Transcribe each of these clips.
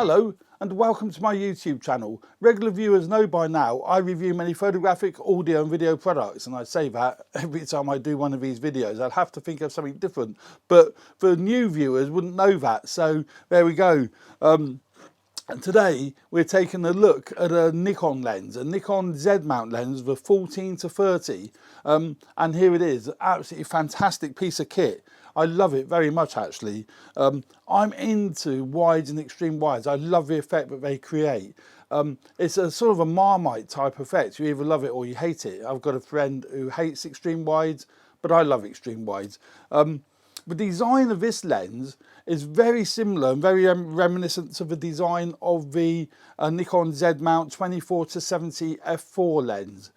Hello and welcome to my YouTube channel. Regular viewers know by now I review many photographic, audio and video products, and I say that every time I do one of these videos. I'd have to think of something different, but for new viewers wouldn't know that, so there we go. And today we're taking a look at a Nikon lens, a Nikon Z mount lens for 14 to 30, and here it is, absolutely fantastic piece of kit. I love it very much actually. I'm into wides and extreme wides. I love the effect that they create. It's a sort of a Marmite type effect. You either love it or you hate it. I've got a friend who hates extreme wides, but I love extreme wides. The design of this lens is very similar and very reminiscent to the design of the Nikon Z mount 24 to 70 f4 lens.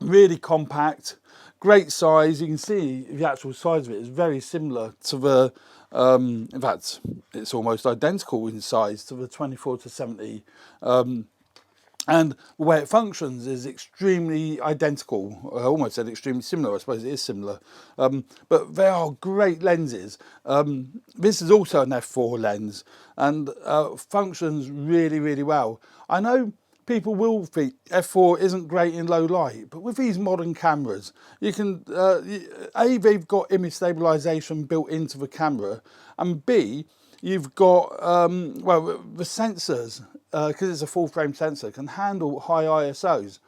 Really compact, great size. You can see the actual size of it is very similar to the, in fact, it's almost identical in size to the 24 to 70. And the way it functions is extremely identical. I almost said extremely similar, I suppose it is similar. But they are great lenses. This is also an f4 lens and functions really, really well. I know people will think f4 isn't great in low light, but with these modern cameras, you can, A, they've got image stabilization built into the camera, and B, you've got, well, the sensors, because it's a full frame sensor, can handle high ISOs.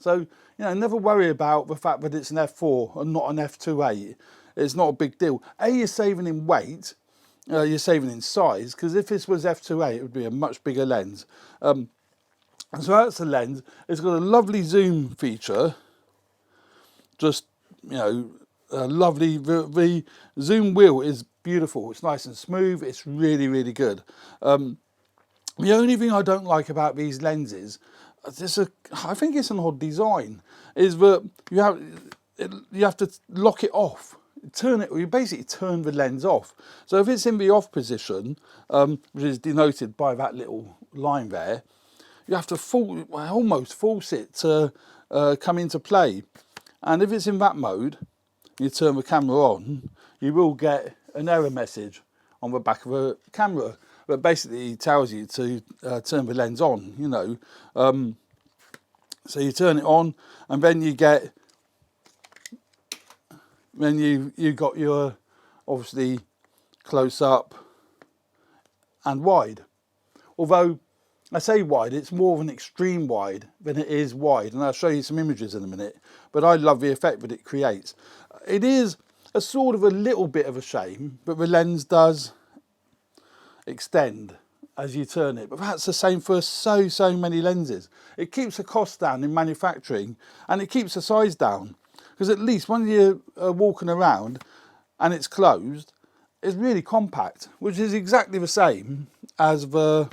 So, you know, never worry about the fact that it's an f4 and not an f2.8. It's not a big deal. A, you're saving in weight, you're saving in size, because if this was f2.8, it would be a much bigger lens. So that's the lens. It's got a lovely zoom feature, just, you know, lovely. The zoom wheel is beautiful. It's nice and smooth. It's really, really good. The only thing I don't like about these lenses, I think it's an odd design, is that you have to lock it off. Turn it, or you basically turn the lens off. So if it's in the off position, which is denoted by that little line there, you have to almost force it to come into play. And if it's in that mode, you turn the camera on, you will get an error message on the back of the camera that basically tells you to turn the lens on, you know. So you turn it on, and then you get, then you got your, obviously, close up and wide. Although I say wide, it's more of an extreme wide than it is wide, and I'll show you some images in a minute, but I love the effect that it creates. It is a sort of a little bit of a shame, but the lens does extend as you turn it, but that's the same for so many lenses. It keeps the cost down in manufacturing, and it keeps the size down, because at least when you're walking around and it's closed, it's really compact, which is exactly the same as the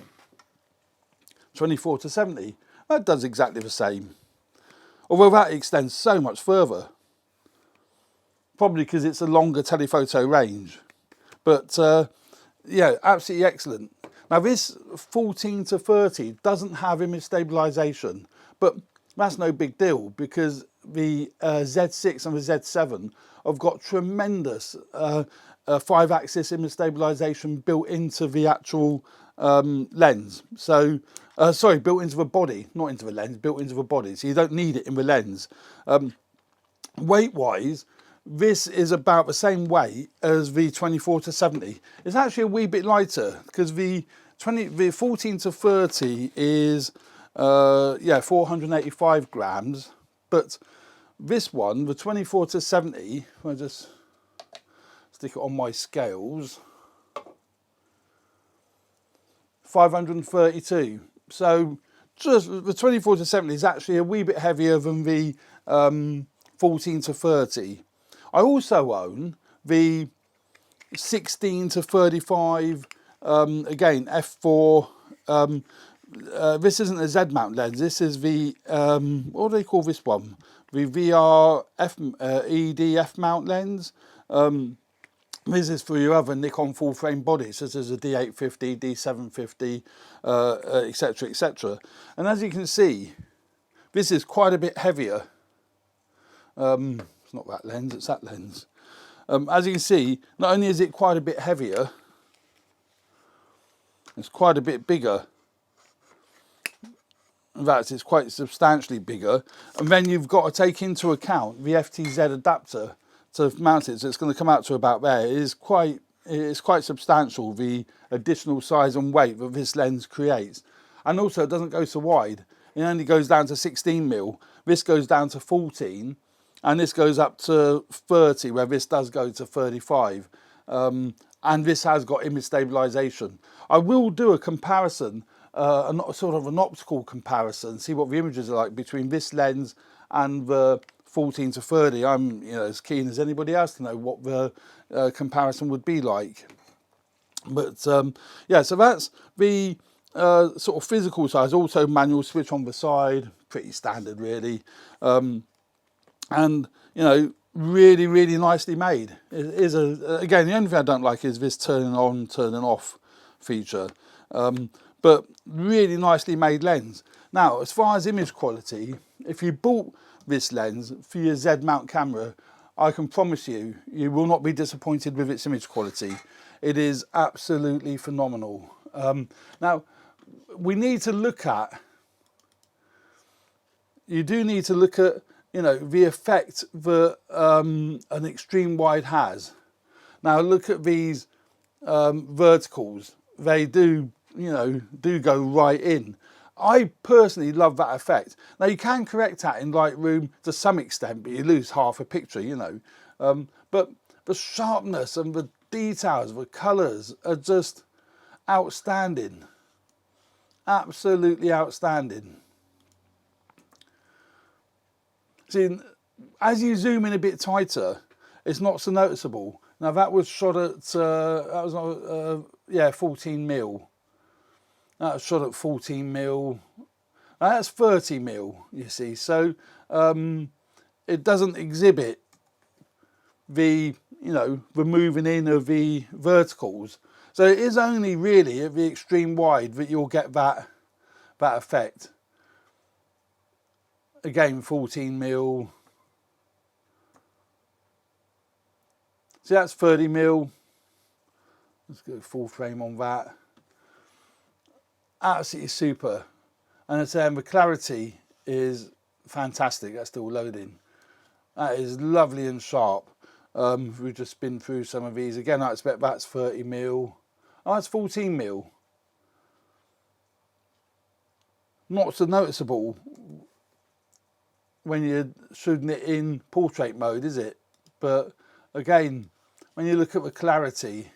24 to 70. That does exactly the same, although that extends so much further, probably because it's a longer telephoto range. But yeah, absolutely excellent. Now this 14 to 30 doesn't have image stabilization, but that's no big deal, because the Z6 and the Z7 have got tremendous 5-axis image stabilization built into the actual lens. So sorry, built into the body, not into the lens, built into the body, so you don't need it in the lens. Weight wise, this is about the same weight as the 24 to 70. It's actually a wee bit lighter, because the 14 to 30 is yeah, 485 grams, but this one, the 24 to 70, if I just stick it on my scales, 532. So just the 24 to 70 is actually a wee bit heavier than the 14 to 30. I also own the 16 to 35, again FF4. This isn't a Z mount lens. This is the what do they call this one? The VR EDF mount lens. This is for your other Nikon full frame bodies, such as a D850, D750, etc., etc. And as you can see, this is quite a bit heavier. It's not that lens, it's that lens. As you can see, not only is it quite a bit heavier, It's quite a bit bigger. In fact, it's quite substantially bigger. And then you've got to take into account the FTZ adapter to mount it. So it's going to come out to about there. It's quite substantial, the additional size and weight that this lens creates. And also it doesn't go so wide. It only goes down to 16mm. This goes down to 14, and this goes up to 30, where this does go to 35. And this has got image stabilization. I will do a comparison, sort of an optical comparison, see what the images are like between this lens and the 14 to 30. I'm as keen as anybody else to know what the comparison would be like. But yeah, so that's the sort of physical size. Also manual switch on the side, pretty standard really. And really, really nicely made. It is again, the only thing I don't like is this turning on, turning off feature. But really nicely made lens. Now, as far as image quality, if you bought this lens for your Z mount camera, I can promise you, you will not be disappointed with its image quality. It is absolutely phenomenal. Now, we need to look at, you do need to look at, the effect that an extreme wide has. Now look at these verticals. They do, do go right in. I personally love that effect. Now you can correct that in Lightroom to some extent, but you lose half a picture, But the sharpness and the details, the colours are just outstanding. Absolutely outstanding. See, as you zoom in a bit tighter, it's not so noticeable. Now that was shot at 14mm. That was shot at 14mm. That's 30mm, you see. So it doesn't exhibit the the moving in of the verticals. So it is only really at the extreme wide that you'll get that effect. Again, 14mm. See, that's 30mm. Let's go full frame on that. Absolutely super. And as I say, the clarity is fantastic. That's still loading. That is lovely and sharp. We've just been through some of these. Again, I expect that's 30mm. Oh, that's 14mm. Not so noticeable when you're shooting it in portrait mode, is it? But again, when you look at the clarity,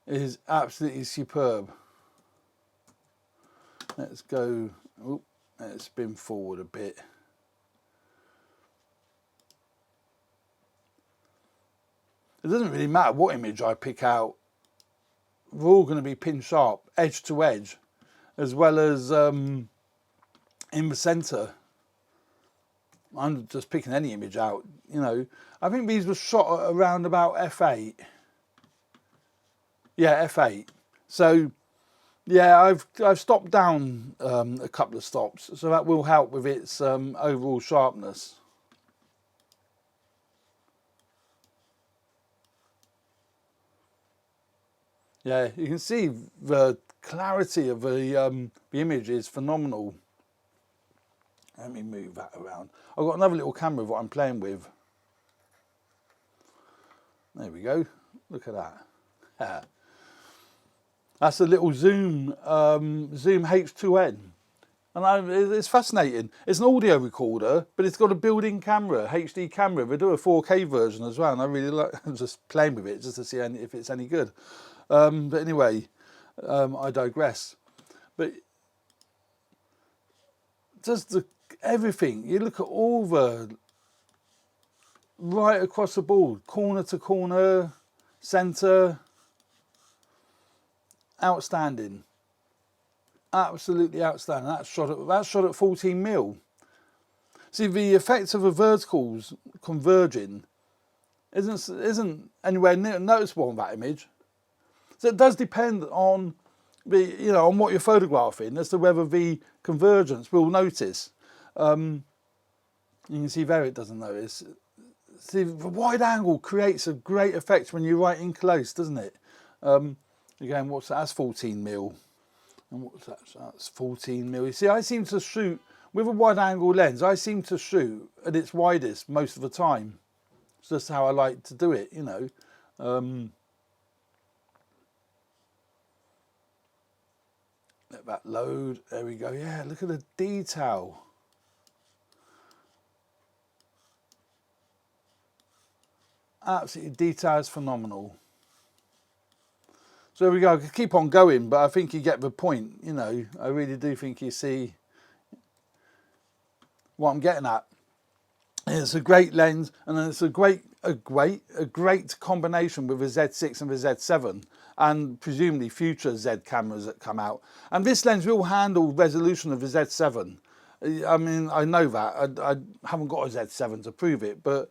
it is absolutely superb. Let's go, let's spin forward a bit. It doesn't really matter what image I pick out. We're all going to be pin sharp, edge to edge, as well as in the centre. I'm just picking any image out, I think these were shot at around about f8. Yeah, f8. So yeah, I've stopped down a couple of stops, so that will help with its overall sharpness. Yeah, you can see the clarity of the image is phenomenal. Let me move that around. I've got another little camera that I'm playing with. There we go. Look at that. That's a little Zoom H2N. And it's fascinating. It's an audio recorder, but it's got a built-in camera, HD camera. They do a 4K version as well, and I really like just playing with it just to see if it's any good. But anyway, I digress. But just everything, you look at all the, right across the board, corner to corner, centre, outstanding. Absolutely outstanding. That's shot at 14mm. See, the effect of the verticals converging isn't anywhere near noticeable on that image. So it does depend on on what you're photographing as to whether the convergence will notice. You can see there it doesn't notice. see, the wide angle creates a great effect when you're right in close, doesn't it? Again, what's that? That's 14mm. And what's that? That's 14mm. You see, I seem to shoot with a wide angle lens. I seem to shoot at its widest most of the time. It's just how I like to do it, you know. Let that load. There we go. Yeah, look at the detail. Absolutely, detail is phenomenal. So there we go. I could keep on going, but I think you get the point. You know, I really do think you see what I'm getting at. It's a great lens, and it's a great combination with the Z6 and the Z7, and presumably future Z cameras that come out. And this lens will handle resolution of the Z7. I mean, I know that. I haven't got a Z7 to prove it, but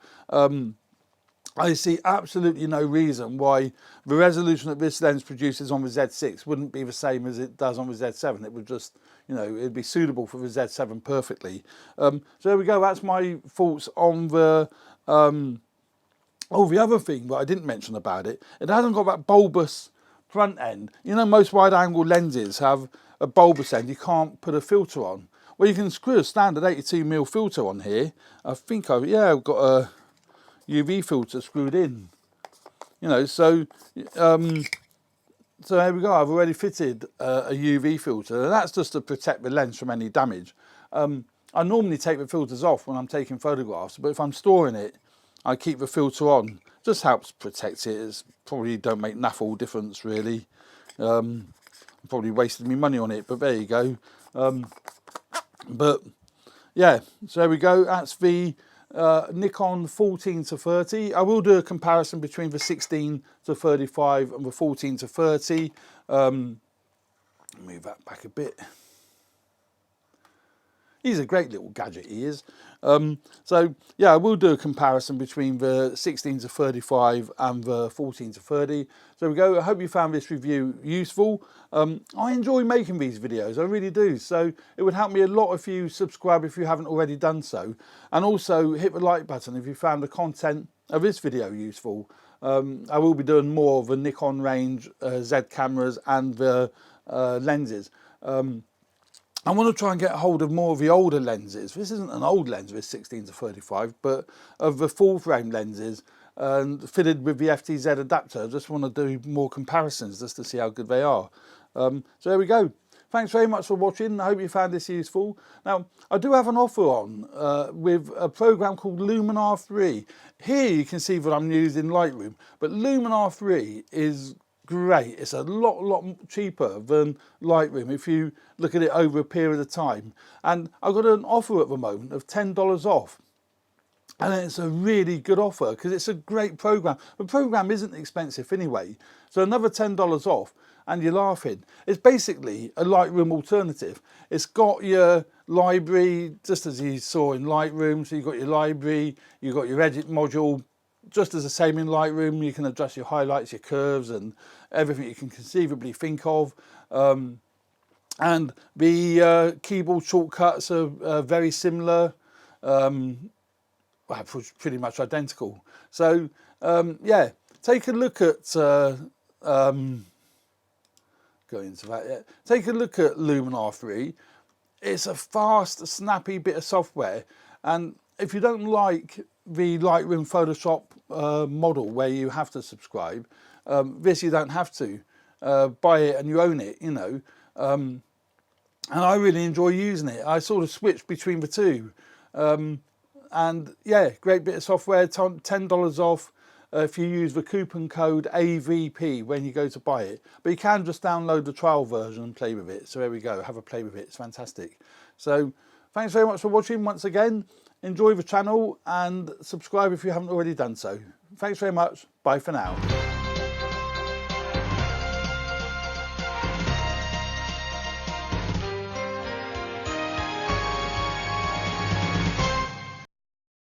I see absolutely no reason why the resolution that this lens produces on the Z6 wouldn't be the same as it does on the Z7. It would just, you know, it'd be suitable for the Z7 perfectly. So there we go. That's my thoughts on the the other thing that I didn't mention about it. It hasn't got that bulbous front end. You know, most wide-angle lenses have a bulbous end. You can't put a filter on. Well, you can screw a standard 82mm filter on here. I think I've got a UV filter screwed in, you know, so there we go. I've already fitted a UV filter, and that's just to protect the lens from any damage. I normally take the filters off when I'm taking photographs, but if I'm storing it, I keep the filter on. Just helps protect it. It's probably don't make naff all difference really. Probably wasted me money on it, but there you go. But yeah, so there we go. That's the Nikon 14-30. I will do a comparison between the 16-35 and the 14-30. Move that back a bit. He's a great little gadget, he is. So yeah, I will do a comparison between the 16-35 and the 14-30. So there we go. I hope you found this review useful. I enjoy making these videos, I really do. So it would help me a lot if you subscribe if you haven't already done so. And also hit the like button if you found the content of this video useful. I will be doing more of the Nikon range, Z cameras and the lenses. I want to try and get hold of more of the older lenses. This isn't an old lens, this 16-35, but of the full frame lenses fitted with the FTZ adapter. I just want to do more comparisons just to see how good they are. So there we go. Thanks very much for watching. I hope you found this useful. Now, I do have an offer on with a program called Luminar 3. Here you can see what I'm using Lightroom, but Luminar 3 is great. It's a lot cheaper than Lightroom if you look at it over a period of time. And I've got an offer at the moment of $10 off. And it's a really good offer because it's a great program. The program isn't expensive anyway. So another $10 off and you're laughing. It's basically a Lightroom alternative. It's got your library, just as you saw in Lightroom. So you've got your library, you've got your edit module, just as the same in Lightroom. You can adjust your highlights, your curves and everything you can conceivably think of. And the keyboard shortcuts are very similar, well, pretty much identical. So yeah, take a look at go into that. Yeah. Take a look at Luminar 3. It's a fast, snappy bit of software, and if you don't like the Lightroom Photoshop model where you have to subscribe, this you don't have to. Buy it and you own it, you know. And I really enjoy using it. I sort of switch between the two. And yeah, great bit of software, $10 off if you use the coupon code AVP when you go to buy it. But you can just download the trial version and play with it. So there we go, have a play with it, it's fantastic. So thanks very much for watching once again. Enjoy the channel and subscribe if you haven't already done so. Thanks very much, bye for now.